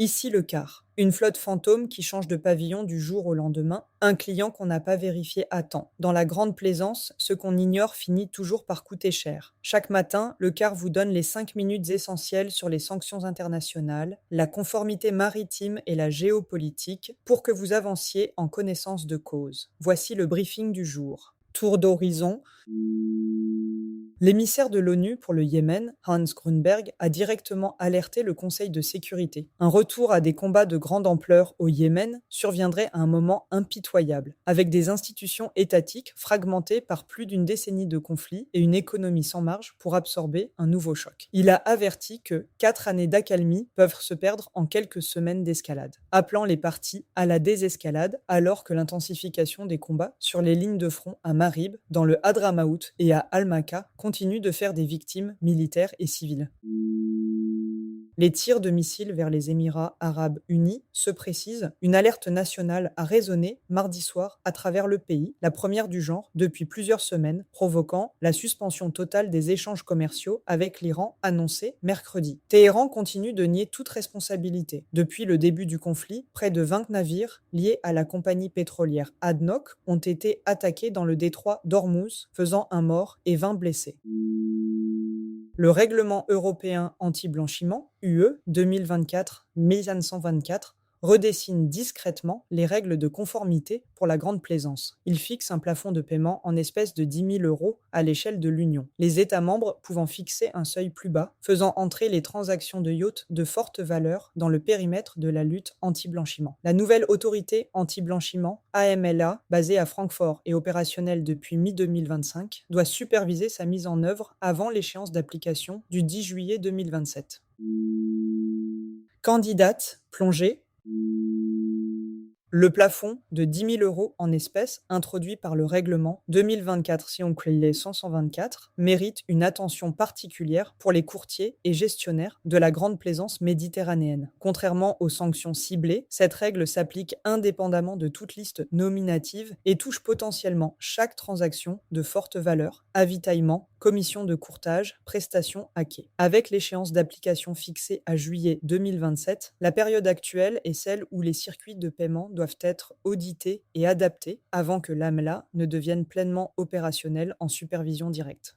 Ici le quart. Une flotte fantôme qui change de pavillon du jour au lendemain, un client qu'on n'a pas vérifié à temps. Dans la grande plaisance, ce qu'on ignore finit toujours par coûter cher. Chaque matin, le quart vous donne les 5 minutes essentielles sur les sanctions internationales, la conformité maritime et la géopolitique pour que vous avanciez en connaissance de cause. Voici le briefing du jour. Tour d'horizon. L'émissaire de l'ONU pour le Yémen, Hans Grunberg, a directement alerté le Conseil de sécurité. Un retour à des combats de grande ampleur au Yémen surviendrait à un moment impitoyable, avec des institutions étatiques fragmentées par plus d'une décennie de conflits et une économie sans marge pour absorber un nouveau choc. Il a averti que 4 années d'accalmie peuvent se perdre en quelques semaines d'escalade, appelant les parties à la désescalade alors que l'intensification des combats sur les lignes de front à Marib, dans le Hadramaout et à Al-Maka continue de faire des victimes militaires et civiles. Les tirs de missiles vers les Émirats arabes unis se précisent. Une alerte nationale a résonné mardi soir à travers le pays, la première du genre depuis plusieurs semaines, provoquant la suspension totale des échanges commerciaux avec l'Iran annoncée mercredi. Téhéran continue de nier toute responsabilité. Depuis le début du conflit, près de 20 navires liés à la compagnie pétrolière ADNOC ont été attaqués dans le détroit d'Ormuz, faisant un mort et 20 blessés. Le règlement européen anti-blanchiment, UE 2024-1524, redessine discrètement les règles de conformité pour la grande plaisance. Il fixe un plafond de paiement en espèces de 10 000 euros à l'échelle de l'Union, les États membres pouvant fixer un seuil plus bas, faisant entrer les transactions de yachts de forte valeur dans le périmètre de la lutte anti-blanchiment. La nouvelle autorité anti-blanchiment, AMLA, basée à Francfort et opérationnelle depuis mi-2025, doit superviser sa mise en œuvre avant l'échéance d'application du 10 juillet 2027. Candidate, plongée. Le plafond de 10 000 euros en espèces introduit par le règlement 2024/124 mérite une attention particulière pour les courtiers et gestionnaires de la grande plaisance méditerranéenne. Contrairement aux sanctions ciblées, cette règle s'applique indépendamment de toute liste nominative et touche potentiellement chaque transaction de forte valeur, avitaillement, commission de courtage, prestations à quai. Avec l'échéance d'application fixée à juillet 2027, la période actuelle est celle où les circuits de paiement doivent être audités et adaptés avant que l'AMLA ne devienne pleinement opérationnelle en supervision directe.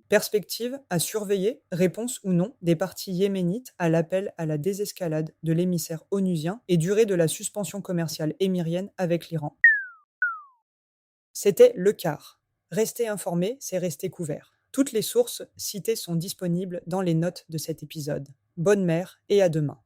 Perspective à surveiller, réponse ou non des parties yéménites à l'appel à la désescalade de l'émissaire onusien et durée de la suspension commerciale émirienne avec l'Iran. C'était le quart. Rester informé, c'est rester couvert. Toutes les sources citées sont disponibles dans les notes de cet épisode. Bonne mer et à demain.